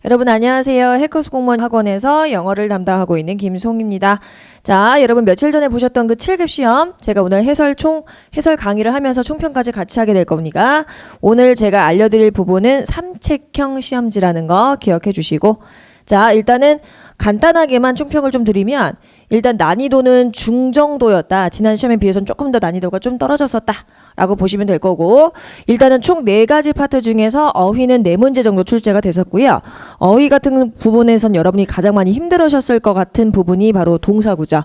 여러분 안녕하세요. 해커스 공무원 학원에서 영어를 담당하고 있는 김송입니다. 자, 여러분 며칠 전에 보셨던 그 7급 시험 제가 오늘 해설 강의를 하면서 총평까지 같이 하게 될 겁니다. 오늘 제가 알려드릴 부분은 3책형 시험지라는 거 기억해 주시고, 자, 일단은 간단하게만 총평을 좀 드리면, 일단 난이도는 중정도였다. 지난 시험에 비해서는 조금 더 난이도가 좀 떨어졌었다 라고 보시면 될 거고, 일단은 총 4가지 파트 중에서 어휘는 4문제 정도 출제가 됐었고요. 어휘 같은 부분에선 여러분이 가장 많이 힘들으셨을 것 같은 부분이 바로 동사구죠.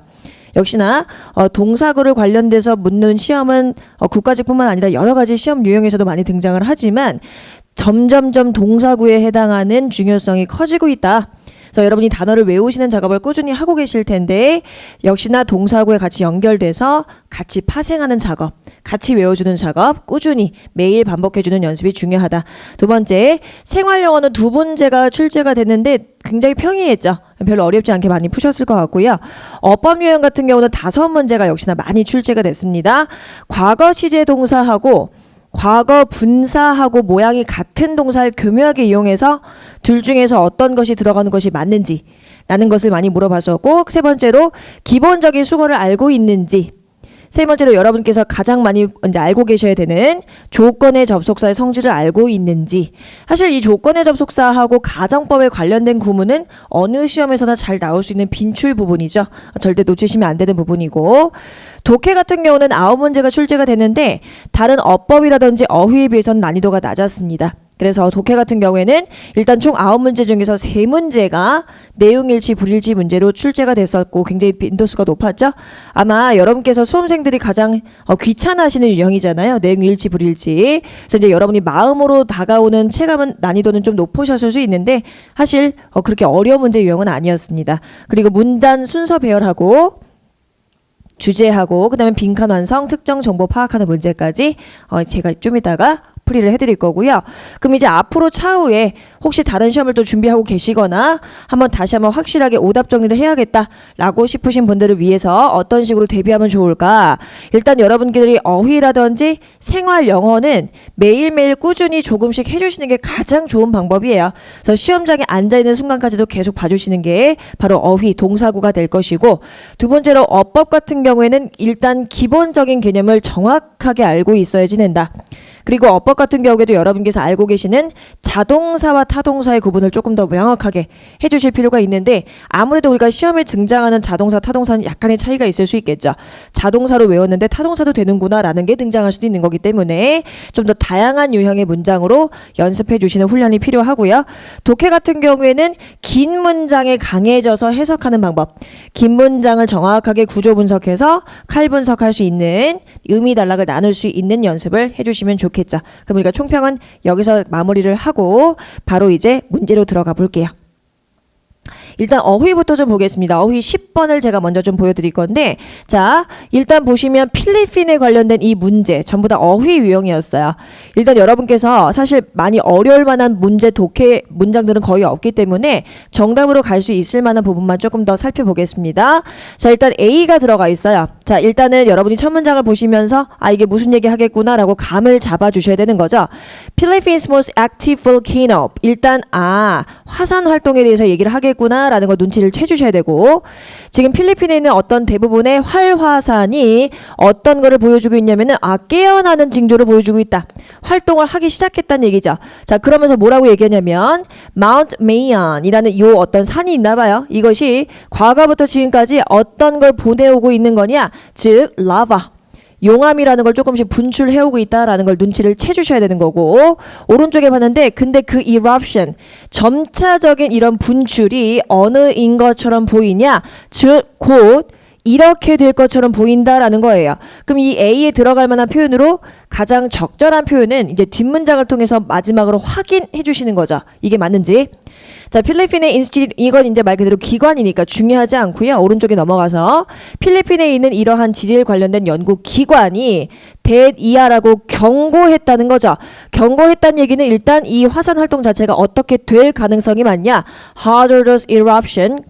역시나 동사구를 관련돼서 묻는 시험은 국가직뿐만 아니라 여러 가지 시험 유형에서도 많이 등장을 하지만 점점점 동사구에 해당하는 중요성이 커지고 있다. 그래서 여러분이 단어를 외우시는 작업을 꾸준히 하고 계실 텐데, 역시나 동사구에 같이 연결돼서 같이 파생하는 작업, 같이 외워주는 작업 꾸준히 매일 반복해주는 연습이 중요하다. 두 번째, 생활영어는 2문제가 출제가 됐는데 굉장히 평이했죠. 별로 어렵지 않게 많이 푸셨을 것 같고요. 어법 유형 같은 경우는 5문제가 역시나 많이 출제가 됐습니다. 과거 시제 동사하고 과거 분사하고 모양이 같은 동사를 교묘하게 이용해서 둘 중에서 어떤 것이 들어가는 것이 맞는지 라는 것을 많이 물어봤었고, 세 번째로 기본적인 수거를 알고 있는지, 세 번째로 여러분께서 가장 많이 이제 알고 계셔야 되는 조건의 접속사의 성질을 알고 있는지. 사실 이 조건의 접속사하고 가정법에 관련된 구문은 어느 시험에서나 잘 나올 수 있는 빈출 부분이죠. 절대 놓치시면 안 되는 부분이고, 독해 같은 경우는 9문제가 출제가 됐는데 다른 어법이라든지 어휘에 비해서는 난이도가 낮았습니다. 그래서 독해 같은 경우에는 일단 총 9문제 중에서 3문제가 내용일치 불일치 문제로 출제가 됐었고 굉장히 빈도수가 높았죠. 아마 여러분께서 수험생들이 가장 귀찮아하시는 유형이잖아요. 내용일치 불일치. 그래서 이제 여러분이 마음으로 다가오는 체감은 난이도는 좀 높으셨을 수 있는데 사실 그렇게 어려운 문제 유형은 아니었습니다. 그리고 문단 순서 배열하고 주제하고 그다음에 빈칸 완성, 특정 정보 파악하는 문제까지 제가 좀 이따가 풀이를 해드릴 거고요. 그럼 이제 앞으로 차후에 혹시 다른 시험을 또 준비하고 계시거나 다시 한번 확실하게 오답 정리를 해야겠다라고 싶으신 분들을 위해서 어떤 식으로 대비하면 좋을까? 일단 여러분들이 어휘라든지 생활 영어는 매일매일 꾸준히 조금씩 해주시는 게 가장 좋은 방법이에요. 그래서 시험장에 앉아있는 순간까지도 계속 봐주시는 게 바로 어휘, 동사구가 될 것이고, 두 번째로 어법 같은 경우에는 일단 기본적인 개념을 정확하게 알고 있어야지 된다. 그리고 어법 같은 경우에도 여러분께서 알고 계시는 자동사와 타동사의 구분을 조금 더 명확하게 해주실 필요가 있는데, 아무래도 우리가 시험에 등장하는 자동사, 타동사는 약간의 차이가 있을 수 있겠죠. 자동사로 외웠는데 타동사도 되는구나 라는 게 등장할 수도 있는 거기 때문에 좀 더 다양한 유형의 문장으로 연습해 주시는 훈련이 필요하고요. 독해 같은 경우에는 긴 문장에 강해져서 해석하는 방법, 긴 문장을 정확하게 구조 분석해서 칼 분석할 수 있는, 의미 단락을 나눌 수 있는 연습을 해주시면 좋겠죠. 그럼 우리가 총평은 여기서 마무리를 하고 바로 이제 문제로 들어가 볼게요. 일단 어휘부터 좀 보겠습니다. 어휘 10번을 제가 먼저 좀 보여드릴 건데, 자, 일단 보시면 필리핀에 관련된 이 문제 전부 다 어휘 유형이었어요. 일단 여러분께서 사실 많이 어려울 만한 문제, 독해 문장들은 거의 없기 때문에 정답으로 갈 수 있을 만한 부분만 조금 더 살펴보겠습니다. 자, 일단 A가 들어가 있어요. 자, 일단은 여러분이 첫 문장을 보시면서 이게 무슨 얘기 하겠구나 라고 감을 잡아 주셔야 되는 거죠. Philippines most active volcano. 일단 화산 활동에 대해서 얘기를 하겠구나 라는 거 눈치를 채주셔야 되고, 지금 필리핀에 있는 어떤 대부분의 활화산이 어떤 거를 보여주고 있냐면은 깨어나는 징조를 보여주고 있다. 활동을 하기 시작했다는 얘기죠. 자, 그러면서 뭐라고 얘기하냐면 Mount Mayon 이라는 요 어떤 산이 있나 봐요. 이것이 과거부터 지금까지 어떤 걸 보내오고 있는 거냐, 즉 라바, 용암이라는 걸 조금씩 분출해오고 있다라는 걸 눈치를 채주셔야 되는 거고, 오른쪽에 봤는데 근데 그 eruption, 점차적인 이런 분출이 어느인 것처럼 보이냐, 즉 곧 이렇게 될 것처럼 보인다라는 거예요. 그럼 이 A에 들어갈 만한 표현으로 가장 적절한 표현은 이제 뒷문장을 통해서 마지막으로 확인해 주시는 거죠. 이게 맞는지. 자, 필리핀의 인스티튜트, 이건 이제 말 그대로 기관이니까 중요하지 않고요. 오른쪽에 넘어가서 필리핀에 있는 이러한 지질 관련된 연구 기관이 대이하라고 경고했다는 거죠. 경고했다는 얘기는 일단 이 화산 활동 자체가 어떻게 될 가능성이 많냐, hazardous eruption,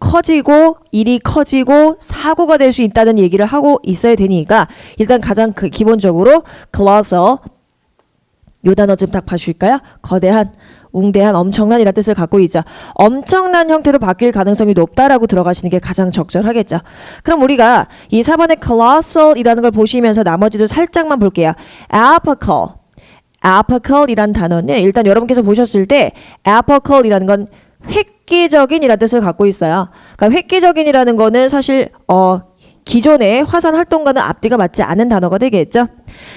커지고 일이 커지고 사고가 될 수 있다는 얘기를 하고 있어야 되니까, 일단 가장 기본적으로 colossal, 요 단어 좀 딱 봐주실까요? 거대한, 웅대한, 엄청난이라는 뜻을 갖고 있죠. 엄청난 형태로 바뀔 가능성이 높다라고 들어가시는 게 가장 적절하겠죠. 그럼 우리가 이 4번의 colossal이라는 걸 보시면서 나머지도 살짝만 볼게요. apocal이라는 단어는 일단 여러분께서 보셨을 때 apocal이라는 건 획기적인이라는 뜻을 갖고 있어요. 그러니까 획기적인이라는 거는 사실 기존의 화산 활동과는 앞뒤가 맞지 않은 단어가 되겠죠.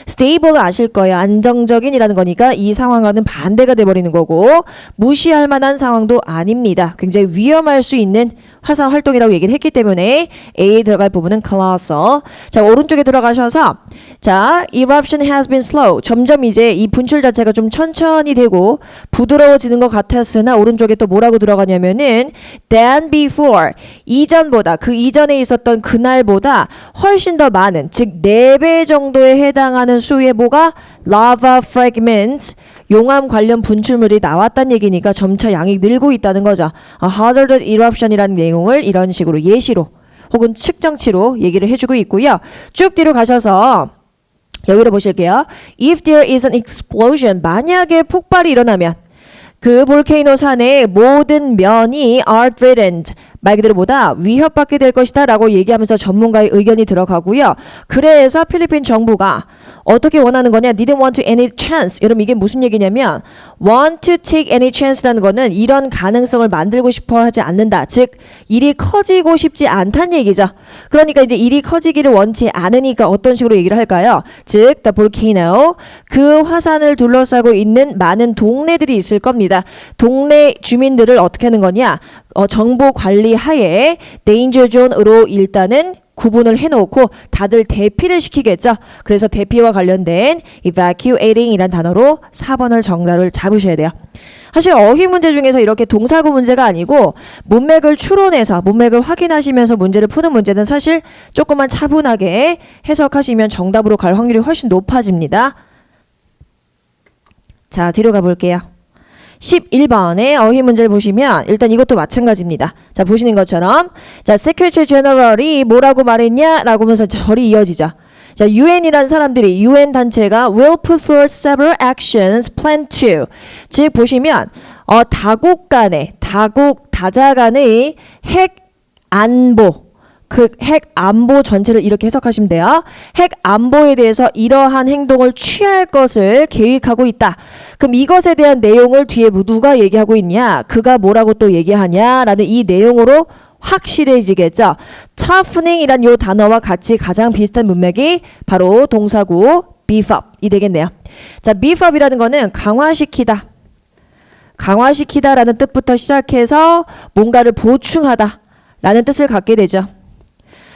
stable을 아실 거예요. 안정적인이라는 거니까 이 상황과는 반대가 돼버리는 거고 무시할 만한 상황도 아닙니다. 굉장히 위험할 수 있는 화산 활동이라고 얘기를 했기 때문에 A에 들어갈 부분은 colossal. 자, 오른쪽에 들어가셔서 자, eruption has been slow. 점점 이제 이 분출 자체가 좀 천천히 되고 부드러워지는 것 같았으나 오른쪽에 또 뭐라고 들어가냐면은 than before. 이전보다 그 이전에 있었던 그날보다 훨씬 더 많은 즉 4배 정도에 해당하는 수의 뭐가 lava fragments 용암 관련 분출물이 나왔다는 얘기니까 점차 양이 늘고 있다는 거죠. hazardous eruption이라는 내용을 이런 식으로 예시로 혹은 측정치로 얘기를 해주고 있고요. 쭉 뒤로 가셔서 여기를 보실게요. If there is an explosion, 만약에 폭발이 일어나면 그 볼케이노 산의 모든 면이 are threatened. 말 그대로 보다 위협받게 될 것이다 라고 얘기하면서 전문가의 의견이 들어가고요. 그래서 필리핀 정부가 어떻게 원하는 거냐? Didn't want to any chance. 여러분 이게 무슨 얘기냐면 want to take any chance라는 거는 이런 가능성을 만들고 싶어 하지 않는다. 즉 일이 커지고 싶지 않다는 얘기죠. 그러니까 이제 일이 커지기를 원치 않으니까 어떤 식으로 얘기를 할까요? 즉 the volcano 그 화산을 둘러싸고 있는 많은 동네들이 있을 겁니다. 동네 주민들을 어떻게 하는 거냐? 정보 관리 하에 danger zone으로 일단은 구분을 해놓고 다들 대피를 시키겠죠. 그래서 대피와 관련된 evacuating 이란 단어로 4번을 정답을 잡으셔야 돼요. 사실 어휘 문제 중에서 이렇게 동사구 문제가 아니고 문맥을 추론해서 문맥을 확인하시면서 문제를 푸는 문제는 사실 조금만 차분하게 해석하시면 정답으로 갈 확률이 훨씬 높아집니다. 자, 뒤로 가볼게요. 11번의 어휘 문제를 보시면 일단 이것도 마찬가지입니다. 자, 보시는 것처럼 자, Secretary General이 뭐라고 말했냐? 라고 하면서 절이 이어지죠. 자, UN이라는 사람들이 UN 단체가 will put forward several actions plan to 즉 보시면 다국 간의 다자 간의 핵 안보 그 핵 안보 전체를 이렇게 해석하시면 돼요. 핵 안보에 대해서 이러한 행동을 취할 것을 계획하고 있다. 그럼 이것에 대한 내용을 뒤에 누가 얘기하고 있냐? 그가 뭐라고 또 얘기하냐라는 이 내용으로 확실해지겠죠. toughening이란 요 단어와 같이 가장 비슷한 문맥이 바로 동사구 beef up이 되겠네요. 자, beef up이라는 거는 강화시키다. 강화시키다라는 뜻부터 시작해서 뭔가를 보충하다 라는 뜻을 갖게 되죠.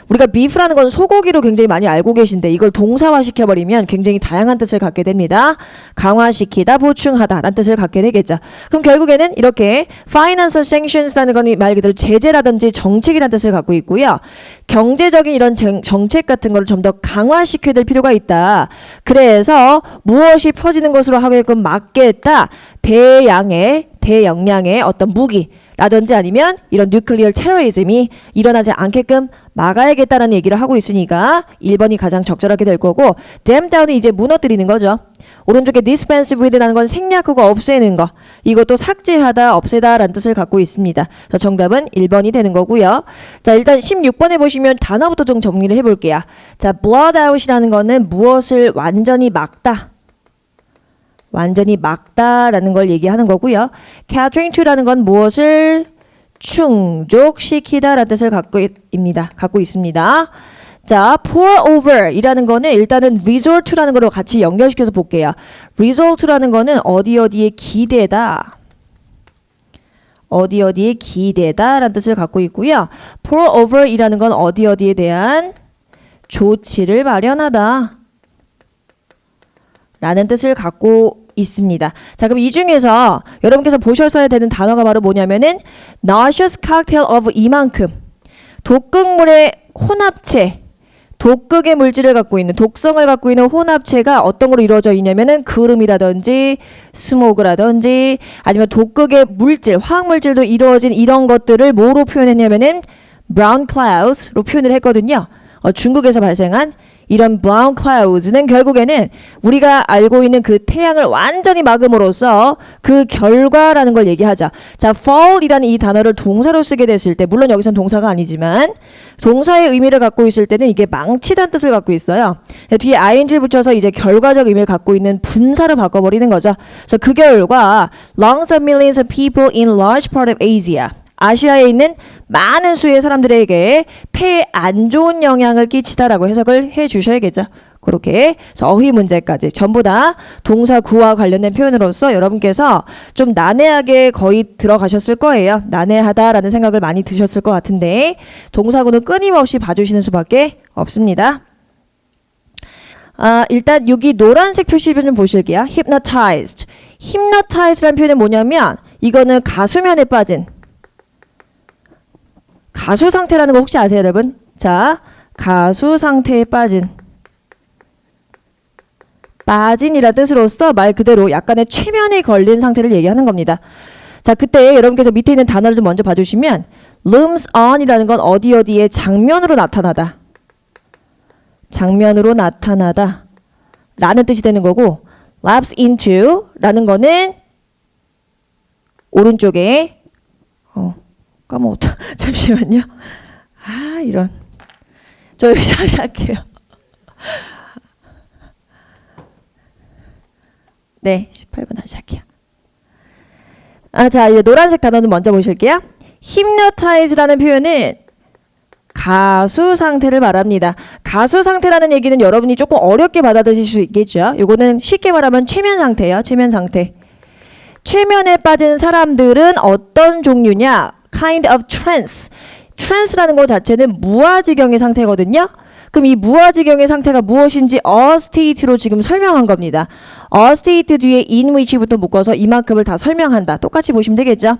우리가 beef라는 건 소고기로 굉장히 많이 알고 계신데 이걸 동사화 시켜버리면 굉장히 다양한 뜻을 갖게 됩니다. 강화시키다, 보충하다 라는 뜻을 갖게 되겠죠. 그럼 결국에는 이렇게 financial sanctions라는 건 말 그대로 제재라든지 정책이라는 뜻을 갖고 있고요. 경제적인 이런 정책 같은 거를 좀 더 강화시켜야 될 필요가 있다. 그래서 무엇이 퍼지는 것으로 하게끔 막겠다. 대용량의 어떤 무기 라든지 아니면 이런 뉴클리어 테러리즘이 일어나지 않게끔 막아야겠다라는 얘기를 하고 있으니까 1번이 가장 적절하게 될 거고 dam down은 이제 무너뜨리는 거죠. 오른쪽에 dispense with라는 건 생략하고 없애는 거 이것도 삭제하다 없애다 라는 뜻을 갖고 있습니다. 그래서 정답은 1번이 되는 거고요. 자, 일단 16번에 보시면 단어부터 좀 정리를 해볼게요. 자, blood out이라는 거는 무엇을 완전히 막다 완전히 막다라는 걸 얘기하는 거고요. catering to라는 건 무엇을 충족시키다라는 뜻을 갖고 있습니다. 자, pour over 이라는 거는 일단은 resort to라는 거로 같이 연결시켜서 볼게요. resort to라는 거는 어디에 기대다. 어디에 기대다라는 뜻을 갖고 있고요. pour over 이라는 건 어디에 대한 조치를 마련하다. 라는 뜻을 갖고 있습니다. 자, 그럼 이 중에서 여러분께서 보셨어야 되는 단어가 바로 뭐냐면은 nauseous cocktail of 이만큼 독극물의 혼합체 독극의 물질을 갖고 있는 독성을 갖고 있는 혼합체가 어떤 걸로 이루어져 있냐면은 그름이라든지 스모그라든지 아니면 독극의 물질 화학물질도 이루어진 이런 것들을 뭐로 표현했냐면은 brown clouds로 표현을 했거든요. 중국에서 발생한 이런 brown clouds는 결국에는 우리가 알고 있는 그 태양을 완전히 막음으로써 그 결과라는 걸 얘기하자. 자, fall이라는 이 단어를 동사로 쓰게 됐을 때, 물론 여기선 동사가 아니지만 동사의 의미를 갖고 있을 때는 이게 망치다는 뜻을 갖고 있어요. 뒤에 ing를 붙여서 이제 결과적 의미를 갖고 있는 분사로 바꿔버리는 거죠. 그래서 그 결과 lungs of millions of people in large part of Asia. 아시아에 있는 많은 수의 사람들에게 폐에 안 좋은 영향을 끼치다라고 해석을 해 주셔야겠죠. 그렇게 그래서 어휘 문제까지 전부 다 동사 구와 관련된 표현으로서 여러분께서 좀 난해하게 거의 들어가셨을 거예요. 난해하다라는 생각을 많이 드셨을 것 같은데 동사구는 끊임없이 봐주시는 수밖에 없습니다. 일단 여기 노란색 표시 좀 보실게요. hypnotized. hypnotized라는 표현은 뭐냐면 이거는 가수면에 빠진 가수 상태라는 거 혹시 아세요, 여러분? 자, 가수 상태에 빠진이라는 뜻으로서 말 그대로 약간의 최면에 걸린 상태를 얘기하는 겁니다. 자, 그때 여러분께서 밑에 있는 단어를 좀 먼저 봐주시면 looms on이라는 건 어디에 장면으로 나타나다. 장면으로 나타나다 라는 뜻이 되는 거고 lapse into 라는 거는 오른쪽에 까먹었다. 잠시만요. 이런. 저 여기 다시 할게요. 네, 18번 다시 할게요. 자, 이제 노란색 단어 좀 먼저 보실게요. hypnotize라는 표현은 가수 상태를 말합니다. 가수 상태라는 얘기는 여러분이 조금 어렵게 받아들이실 수 있겠죠. 요거는 쉽게 말하면 최면 상태예요. 최면 상태. 최면에 빠진 사람들은 어떤 종류냐? kind of trance. trance라는 것 자체는 무아지경의 상태거든요. 그럼 이 무아지경의 상태가 무엇인지 a state로 지금 설명한 겁니다. a state 뒤에 in which부터 묶어서 이만큼을 다 설명한다. 똑같이 보시면 되겠죠.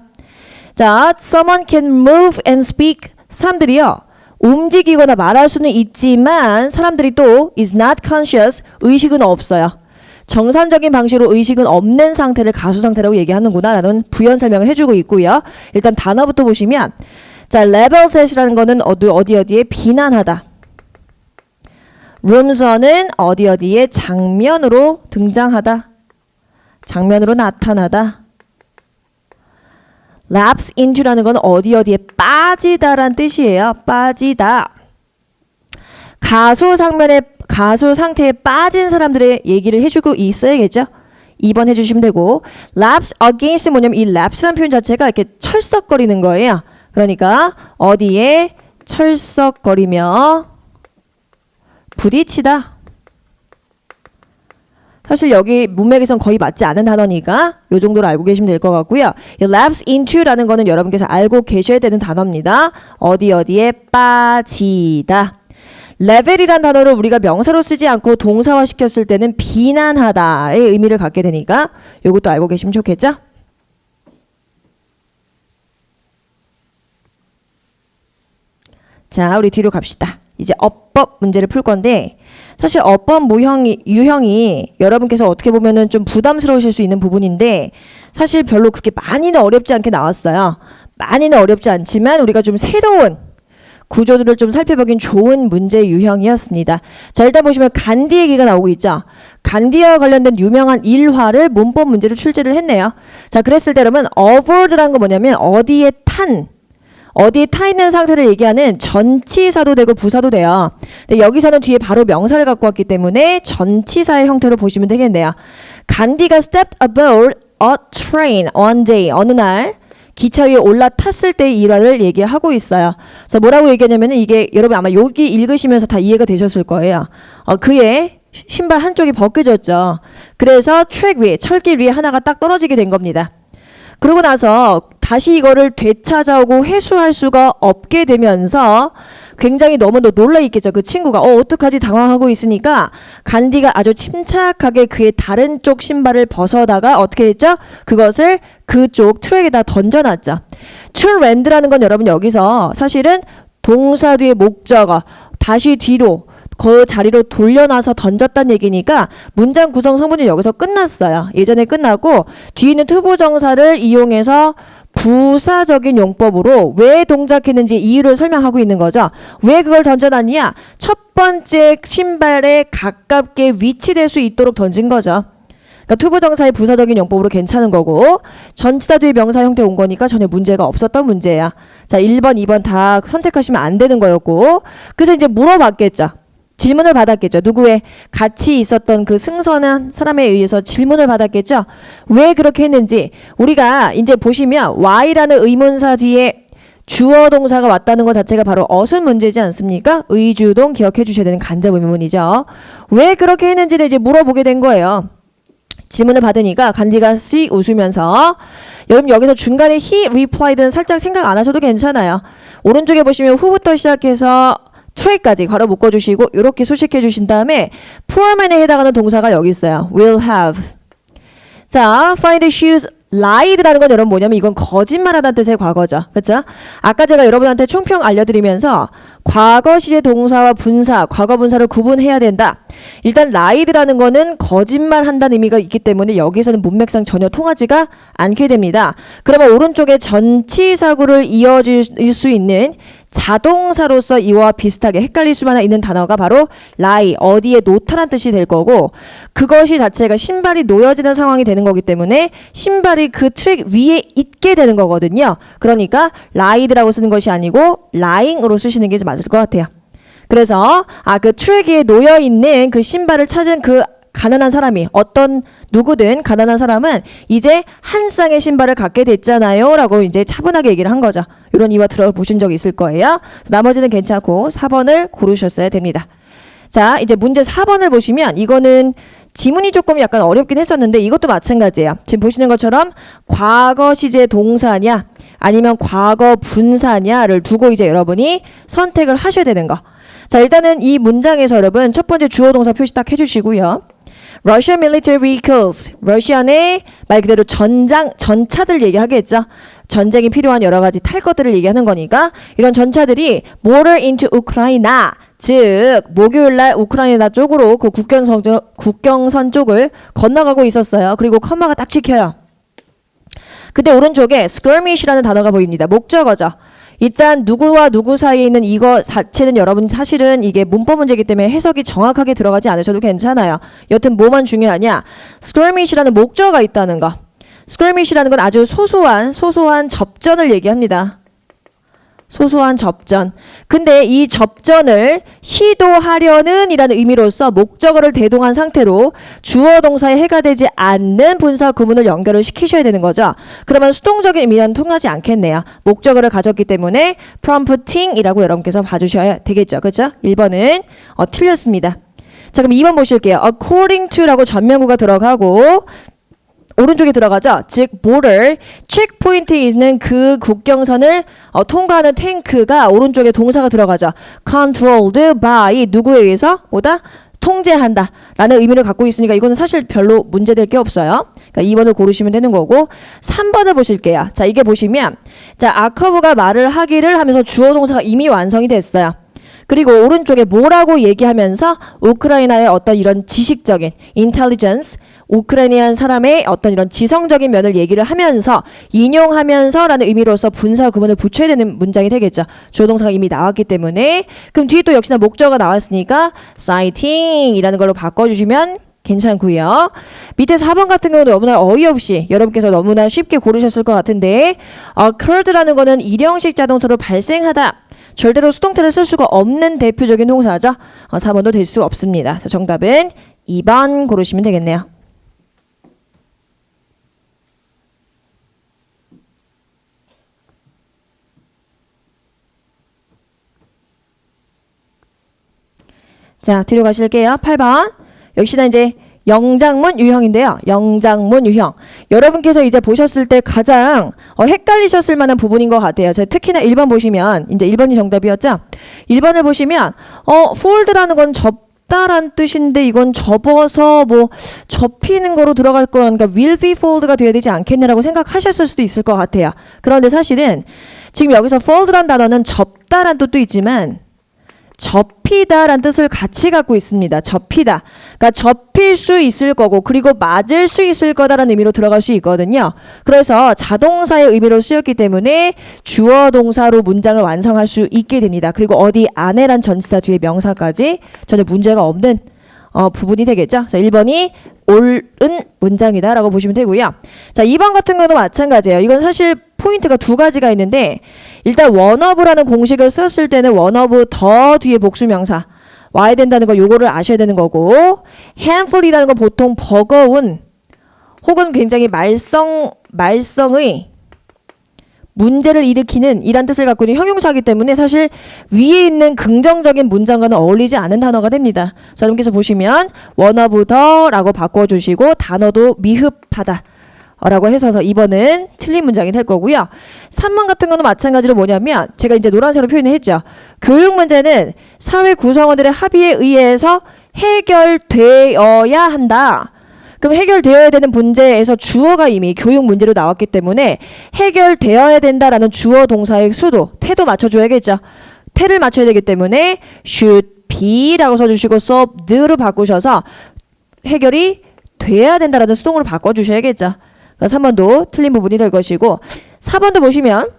자, someone can move and speak. 사람들이요. 움직이거나 말할 수는 있지만 사람들이 또 is not conscious. 의식은 없어요. 정상적인 방식으로 의식은 없는 상태를 가수 상태라고 얘기하는구나 라는 부연 설명을 해주고 있고요. 일단 단어부터 보시면 자, level set이라는 거는 어디에 비난하다. room선은 어디에 장면으로 등장하다. 장면으로 나타나다. lapse into라는 건 어디에 빠지다란 뜻이에요. 빠지다. 가수 상태에 빠진 사람들의 얘기를 해주고 있어야겠죠. 2번 해주시면 되고 lapse against 뭐냐면 이 lapse라는 표현 자체가 이렇게 철썩거리는 거예요. 그러니까 어디에 철썩거리며 부딪히다. 사실 여기 문맥에선 거의 맞지 않은 단어니까 이 정도로 알고 계시면 될 것 같고요. 이 lapse into라는 거는 여러분께서 알고 계셔야 되는 단어입니다. 어디에 빠지다. 레벨이란 단어를 우리가 명사로 쓰지 않고 동사화 시켰을 때는 비난하다의 의미를 갖게 되니까 이것도 알고 계시면 좋겠죠? 자, 우리 뒤로 갑시다. 이제 어법 문제를 풀 건데 사실 어법 유형이 여러분께서 어떻게 보면은 좀 부담스러우실 수 있는 부분인데 사실 별로 그렇게 많이는 어렵지 않게 나왔어요. 많이는 어렵지 않지만 우리가 좀 새로운 구조들을 좀 살펴보긴 좋은 문제 유형이었습니다. 자, 일단 보시면 간디 얘기가 나오고 있죠. 간디와 관련된 유명한 일화를 문법 문제로 출제를 했네요. 자, 그랬을 때 여러분 over라는 건 뭐냐면 어디에 타 있는 상태를 얘기하는 전치사도 되고 부사도 돼요. 근데 여기서는 뒤에 바로 명사를 갖고 왔기 때문에 전치사의 형태로 보시면 되겠네요. 간디가 stepped aboard a train one day. 어느 날 기차 위에 올라탔을 때의 일화를 얘기하고 있어요. 그래서 뭐라고 얘기하냐면 이게 여러분 아마 여기 읽으시면서 다 이해가 되셨을 거예요. 그의 신발 한쪽이 벗겨졌죠. 그래서 트랙 위에 철길 위에 하나가 딱 떨어지게 된 겁니다. 그러고 나서 다시 이거를 되찾아오고 회수할 수가 없게 되면서 굉장히 너무도 놀라 있겠죠. 그 친구가 어떡하지 당황하고 있으니까 간디가 아주 침착하게 그의 다른 쪽 신발을 벗어다가 어떻게 했죠? 그것을 그쪽 트랙에다 던져놨죠. to-land라는 건 여러분 여기서 사실은 동사 뒤에 목적어 다시 뒤로 그 자리로 돌려놔서 던졌다는 얘기니까 문장 구성 성분이 여기서 끝났어요. 예전에 끝나고 뒤에 있는 투부정사를 이용해서 부사적인 용법으로 왜 동작했는지 이유를 설명하고 있는 거죠. 왜 그걸 던져놨냐? 첫 번째 신발에 가깝게 위치될 수 있도록 던진 거죠. 그러니까 투부정사의 부사적인 용법으로 괜찮은 거고 전치사 뒤에 명사 형태 온 거니까 전혀 문제가 없었던 문제야. 자, 1번, 2번 다 선택하시면 안 되는 거였고 그래서 이제 물어봤겠죠. 질문을 받았겠죠. 누구의 같이 있었던 그 승선한 사람에 의해서 질문을 받았겠죠. 왜 그렇게 했는지 우리가 이제 보시면 Y라는 의문사 뒤에 주어 동사가 왔다는 것 자체가 바로 어순 문제지 않습니까? 의주동 기억해 주셔야 되는 간접 의문이죠. 왜 그렇게 했는지를 이제 물어보게 된 거예요. 질문을 받으니까 간디가 씩 웃으면서 여러분 여기서 중간에 he replied는 살짝 생각 안 하셔도 괜찮아요. 오른쪽에 보시면 who부터 시작해서 트레이까지 괄호 묶어주시고 이렇게 수식해 주신 다음에 poorman에 해당하는 동사가 여기 있어요. will have. 자, find shoes lied라는 건 여러분 뭐냐면 이건 거짓말하다는 뜻의 과거죠. 그렇죠? 아까 제가 여러분한테 총평 알려드리면서 과거 시제 동사와 분사, 과거 분사를 구분해야 된다. 일단 lied라는 거는 거짓말한다는 의미가 있기 때문에 여기서는 문맥상 전혀 통하지가 않게 됩니다. 그러면 오른쪽에 전치사구를 이어질 수 있는 자동사로서 이와 비슷하게 헷갈릴 수만 있는 단어가 바로 lie, 어디에 놓다란 뜻이 될 거고 그것이 자체가 신발이 놓여지는 상황이 되는 거기 때문에 신발이 그 트랙 위에 있게 되는 거거든요. 그러니까 lie드라고 쓰는 것이 아니고 lying으로 쓰시는 게 맞을 것 같아요. 그래서 그 트랙 위에 놓여 있는 그 신발을 찾은 그 가난한 사람이 어떤 누구든 가난한 사람은 이제 한 쌍의 신발을 갖게 됐잖아요 라고 이제 차분하게 얘기를 한 거죠. 이런 이와 들어보신 적 있을 거예요. 나머지는 괜찮고 4번을 고르셨어야 됩니다. 자, 이제 문제 4번을 보시면 이거는 지문이 조금 약간 어렵긴 했었는데 이것도 마찬가지예요. 지금 보시는 것처럼 과거 시제 동사냐 아니면 과거 분사냐를 두고 이제 여러분이 선택을 하셔야 되는 거. 자, 일단은 이 문장에서 여러분 첫 번째 주어 동사 표시 딱 해주시고요. Russian military vehicles, 러시아의 말 그대로 전차들 얘기하겠죠. 전쟁이 필요한 여러 가지 탈 것들을 얘기하는 거니까 이런 전차들이 motor into Ukraine, 즉 목요일날 우크라이나 쪽으로 그 국경선 쪽을 건너가고 있었어요. 그리고 컴마가 딱 찍혀요. 근데 오른쪽에 skirmish라는 단어가 보입니다. 목적어죠. 일단 누구와 누구 사이에 있는 이거 자체는 여러분 사실은 이게 문법 문제이기 때문에 해석이 정확하게 들어가지 않으셔도 괜찮아요. 여튼 뭐만 중요하냐? skirmish라는 목적어가 있다는 거. skirmish라는 건 아주 소소한 접전을 얘기합니다. 소소한 접전. 근데 이 접전을 시도하려는 이라는 의미로서 목적어를 대동한 상태로 주어 동사에 해가 되지 않는 분사 구문을 연결을 시키셔야 되는 거죠. 그러면 수동적인 의미는 통하지 않겠네요. 목적어를 가졌기 때문에 prompting이라고 여러분께서 봐주셔야 되겠죠. 그렇죠? 1번은 틀렸습니다. 자, 그럼 2번 보실게요. according to라고 전면구가 들어가고 오른쪽에 들어가죠. 즉 border, 체크포인트에 있는 그 국경선을 통과하는 탱크가 오른쪽에 동사가 들어가죠. controlled by 누구에 의해서 뭐다? 통제한다 라는 의미를 갖고 있으니까 이거는 사실 별로 문제될 게 없어요. 그러니까 2번을 고르시면 되는 거고 3번을 보실게요. 자, 이게 보시면 자 아커브가 말을 하기를 하면서 주어 동사가 이미 완성이 됐어요. 그리고 오른쪽에 뭐라고 얘기하면서 우크라이나의 어떤 이런 지식적인 intelligence, 우크라이나한 사람의 어떤 이런 지성적인 면을 얘기를 하면서 인용하면서 라는 의미로서 분사 구문을 붙여야 되는 문장이 되겠죠. 주어 동사가 이미 나왔기 때문에 그럼 뒤에 또 역시나 목적어가 나왔으니까 citing 이라는 걸로 바꿔주시면 괜찮고요. 밑에 4번 같은 경우는 너무나 어이없이 여러분께서 너무나 쉽게 고르셨을 것 같은데 occurred라는 거는 일형식 자동사로 발생하다. 절대로 수동태를 쓸 수가 없는 대표적인 동사죠. 4번도 될 수 없습니다. 그래서 정답은 2번 고르시면 되겠네요. 자, 뒤로 가실게요. 8번. 역시나 이제 영장문 유형인데요. 영장문 유형. 여러분께서 이제 보셨을 때 가장 헷갈리셨을 만한 부분인 것 같아요. 특히나 1번 보시면 이제 1번이 정답이었죠. 1번을 보시면 fold라는 건 접다란 뜻인데 이건 접어서 뭐 접히는 거로 들어갈 거니까 will be fold가 돼야 되지 않겠네라고 생각하셨을 수도 있을 것 같아요. 그런데 사실은 지금 여기서 fold란 단어는 접다란 뜻도 있지만 접히다라는 뜻을 같이 갖고 있습니다. 접히다. 그러니까 접힐 수 있을 거고 그리고 맞을 수 있을 거다라는 의미로 들어갈 수 있거든요. 그래서 자동사의 의미로 쓰였기 때문에 주어 동사로 문장을 완성할 수 있게 됩니다. 그리고 어디 안에란 전치사 뒤에 명사까지 전혀 문제가 없는 부분이 되겠죠. 그래서 1번이 옳은 문장이다라고 보시면 되고요. 자, 2번 같은 경우도 마찬가지예요. 이건 사실 포인트가 두 가지가 있는데 일단 원어브라는 공식을 썼을 때는 원어브 더 뒤에 복수명사 와야 된다는 거 요거를 아셔야 되는 거고 handful이라는 건 보통 버거운 혹은 굉장히 말썽의 문제를 일으키는 이란 뜻을 갖고 있는 형용사이기 때문에 사실 위에 있는 긍정적인 문장과는 어울리지 않은 단어가 됩니다. 자, 여러분께서 보시면 one of the라고 바꿔주시고 단어도 미흡하다 라고 해서 2번은 틀린 문장이 될 거고요. 3번 같은 거는 마찬가지로 뭐냐면 제가 이제 노란색으로 표현을 했죠. 교육 문제는 사회 구성원들의 합의에 의해서 해결되어야 한다. 그럼 해결되어야 되는 문제에서 주어가 이미 교육 문제로 나왔기 때문에 해결되어야 된다라는 주어 동사의 수도, 태도 맞춰줘야겠죠. 태를 맞춰야 되기 때문에 should be라고 써주시고 solved로 바꾸셔서 해결이 돼야 된다라는 수동으로 바꿔주셔야겠죠. 그러니까 3번도 틀린 부분이 될 것이고 4번도 보시면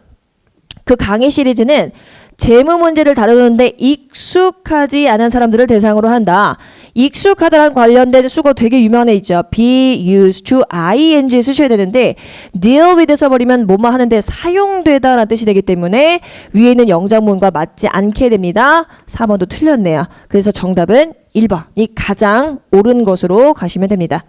그 강의 시리즈는 재무 문제를 다루는데 익숙하지 않은 사람들을 대상으로 한다. 익숙하다랑 관련된 수거 되게 유명한 애 있죠. be used to ing 쓰셔야 되는데 deal with 써버리면 뭐뭐 하는데 사용되다 라는 뜻이 되기 때문에 위에 있는 영장문과 맞지 않게 됩니다. 4번도 틀렸네요. 그래서 정답은 1번이 가장 옳은 것으로 가시면 됩니다.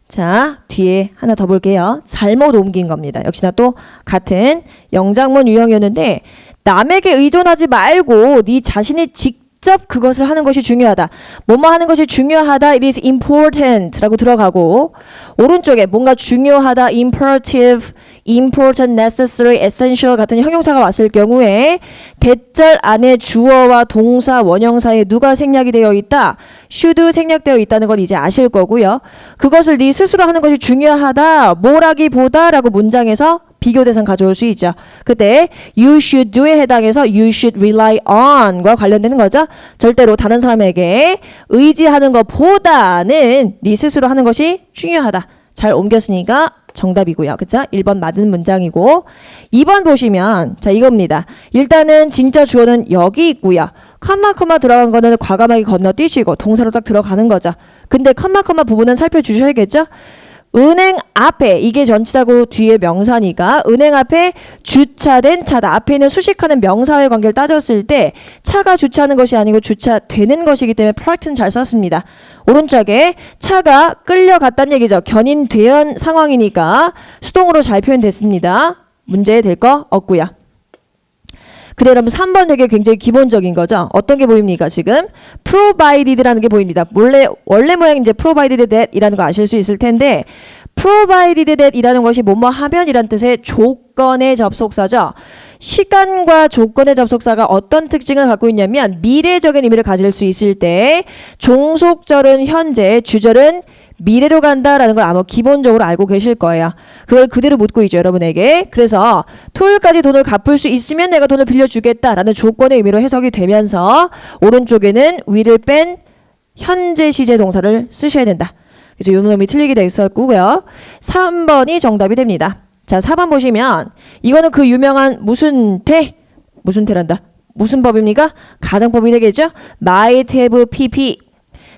자, 뒤에 하나 더 볼게요. 잘못 옮긴 겁니다. 역시나 또 같은 영장문 유형이었는데 남에게 의존하지 말고 네 자신이 직접 그것을 하는 것이 중요하다. 뭐뭐 하는 것이 중요하다. It is important 라고 들어가고 오른쪽에 뭔가 중요하다. imperative, important, necessary, essential 같은 형용사가 왔을 경우에 대절 안에 주어와 동사, 원형사에 누가 생략이 되어 있다. should 생략되어 있다는 건 이제 아실 거고요. 그것을 네 스스로 하는 것이 중요하다. 뭐라기보다 라고 문장에서 비교 대상 가져올 수 있죠. 그때 you should do에 해당해서 you should rely on과 관련되는 거죠. 절대로 다른 사람에게 의지하는 것보다는 네 스스로 하는 것이 중요하다. 잘 옮겼으니까 정답이고요. 그쵸? 1번 맞은 문장이고 2번 보시면 자 이겁니다. 일단은 진짜 주어는 여기 있고요. 컴마 들어간 거는 과감하게 건너뛰시고 동사로 딱 들어가는 거죠. 근데 컴마 부분은 살펴주셔야겠죠? 은행 앞에 이게 전치사고 뒤에 명사니까 은행 앞에 주차된 차다. 앞에 있는 수식하는 명사의 관계를 따졌을 때 차가 주차하는 것이 아니고 주차되는 것이기 때문에 parked는 잘 썼습니다. 오른쪽에 차가 끌려갔다는 얘기죠. 견인된 상황이니까 수동으로 잘 표현됐습니다. 문제 될 거 없고요. 그래 여러분 3번 되게 굉장히 기본적인 거죠. 어떤 게 보입니까 지금? provided라는 게 보입니다. 원래 모양이 이제 provided that 이라는 거 아실 수 있을 텐데 provided that 이라는 것이 뭐뭐 하면 이란 뜻의 조건의 접속사죠. 시간과 조건의 접속사가 어떤 특징을 갖고 있냐면 미래적인 의미를 가질 수 있을 때 종속절은 현재, 주절은 미래로 간다라는 걸 아마 기본적으로 알고 계실 거예요. 그걸 그대로 묻고 있죠, 여러분에게. 그래서 토요일까지 돈을 갚을 수 있으면 내가 돈을 빌려주겠다라는 조건의 의미로 해석이 되면서 오른쪽에는 위를 뺀 현재 시제 동사를 쓰셔야 된다. 그래서 요 놈이 틀리게 돼 있었고요. 3번이 정답이 됩니다. 자, 4번 보시면 이거는 그 유명한 무슨 태란다. 무슨 법입니까? 가정법이 되겠죠? might have pp.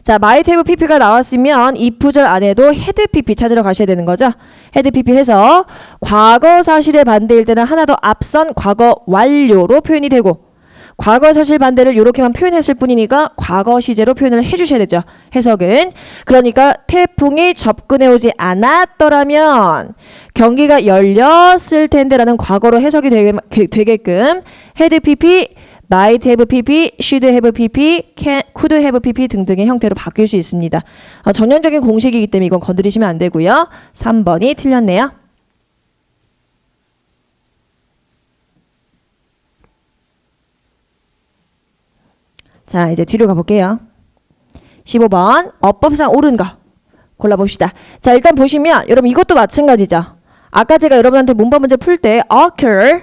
자, might have pp가 나왔으면 if절 안에도 had pp 찾으러 가셔야 되는 거죠. had pp 해서 과거 사실의 반대일 때는 하나 더 앞선 과거 완료로 표현이 되고 과거 사실 반대를 이렇게만 표현했을 뿐이니까 과거 시제로 표현을 해주셔야 되죠. 해석은. 그러니까 태풍이 접근해 오지 않았더라면 경기가 열렸을 텐데라는 과거로 해석이 되게끔 had pp, might have pp, should have pp, could have pp 등등의 형태로 바뀔 수 있습니다. 전형적인 공식이기 때문에 이건 건드리시면 안 되고요. 3번이 틀렸네요. 자, 이제 뒤로 가볼게요. 15번 어법상 옳은 거. 골라봅시다. 자, 일단 보시면 여러분 이것도 마찬가지죠. 아까 제가 여러분한테 문법 문제 풀 때 occur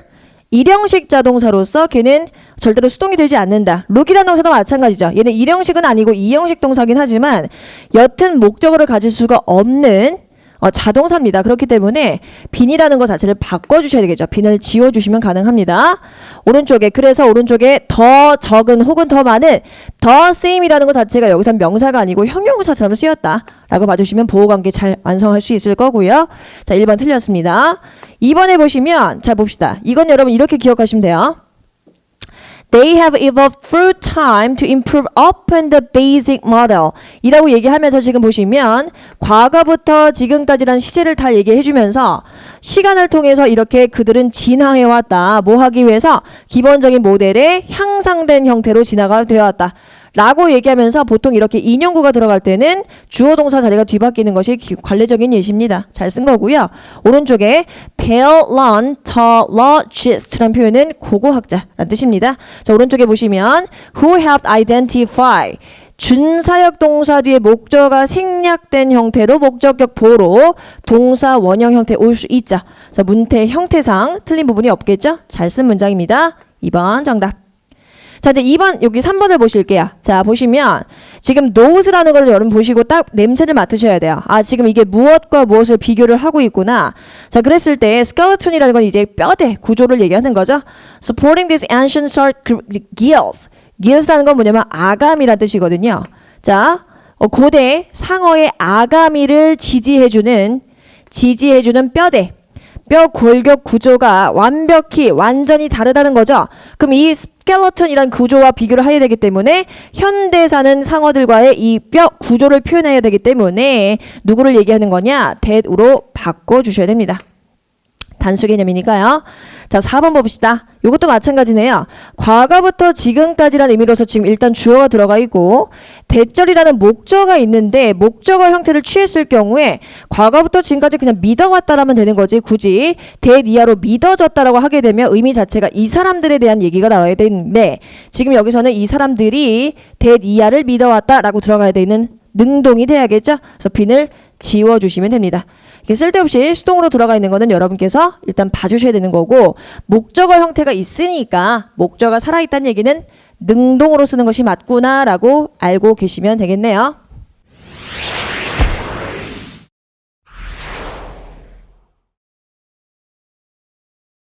일형식 자동사로서 걔는 절대로 수동이 되지 않는다. look이라는 동사도 마찬가지죠. 얘는 일형식은 아니고 이형식 동사긴 하지만 옅은 목적어를 가질 수가 없는 자동사입니다. 그렇기 때문에 빈이라는 것 자체를 바꿔주셔야 되겠죠. 빈을 지워주시면 가능합니다. 오른쪽에 그래서 오른쪽에 더 적은 혹은 더 많은 더 same이라는 것 자체가 여기서 명사가 아니고 형용사처럼 쓰였다 라고 봐주시면 보호관계 잘 완성할 수 있을 거고요. 자, 1번 틀렸습니다. 2번에 보시면 잘 봅시다. 이건 여러분 이렇게 기억하시면 돼요. They have evolved through time to improve upon the basic model 이라고 얘기하면서 지금 보시면 과거부터 지금까지란 시제를 다 얘기해 주면서 시간을 통해서 이렇게 그들은 진화해 왔다. 뭐 하기 위해서? 기본적인 모델의 향상된 형태로 진화가 되어 왔다. 라고 얘기하면서 보통 이렇게 인용구가 들어갈 때는 주어 동사 자리가 뒤바뀌는 것이 관례적인 예시입니다. 잘 쓴 거고요. 오른쪽에 paleontologist라는 표현은 고고학자라는 뜻입니다. 자, 오른쪽에 보시면 who helped identify 준사역 동사 뒤에 목적어가 생략된 형태로 목적격 보로 동사 원형 형태 올 수 있죠. 자, 문태 형태상 틀린 부분이 없겠죠? 잘 쓴 문장입니다. 2번 정답. 자, 이제 2번, 여기 3번을 보실게요. 자, 보시면 지금 nose라는 걸 여러분 보시고 딱 냄새를 맡으셔야 돼요. 아, 지금 이게 무엇과 무엇을 비교를 하고 있구나. 자, 그랬을 때 skeleton이라는 건 이제 뼈대 구조를 얘기하는 거죠. Supporting these ancient shark gills. gills라는 건 뭐냐면 아가미라는 뜻이거든요. 자, 고대 상어의 아가미를 지지해주는 뼈대. 뼈 골격 구조가 완전히 다르다는 거죠. 그럼 이 스켈레톤이란 구조와 비교를 해야 되기 때문에 현대 사는 상어들과의 이 뼈 구조를 표현해야 되기 때문에 누구를 얘기하는 거냐? that으로 바꿔주셔야 됩니다. 단수 개념이니까요. 자, 4번 봅시다. 이것도 마찬가지네요. 과거부터 지금까지라는 의미로서 지금 일단 주어가 들어가 있고 대절이라는 목적어가 있는데 목적어 형태를 취했을 경우에 과거부터 지금까지 그냥 믿어왔다라면 되는 거지 굳이 that 이하로 믿어졌다라고 하게 되면 의미 자체가 이 사람들에 대한 얘기가 나와야 되는데 지금 여기서는 이 사람들이 that 이하를 믿어왔다라고 들어가야 되는 능동이 돼야겠죠. 그래서 빈을 지워주시면 됩니다. 쓸데없이 수동으로 들어가 있는 거는 여러분께서 일단 봐주셔야 되는 거고 목적어 형태가 있으니까 목적어가 살아있다는 얘기는 능동으로 쓰는 것이 맞구나라고 알고 계시면 되겠네요.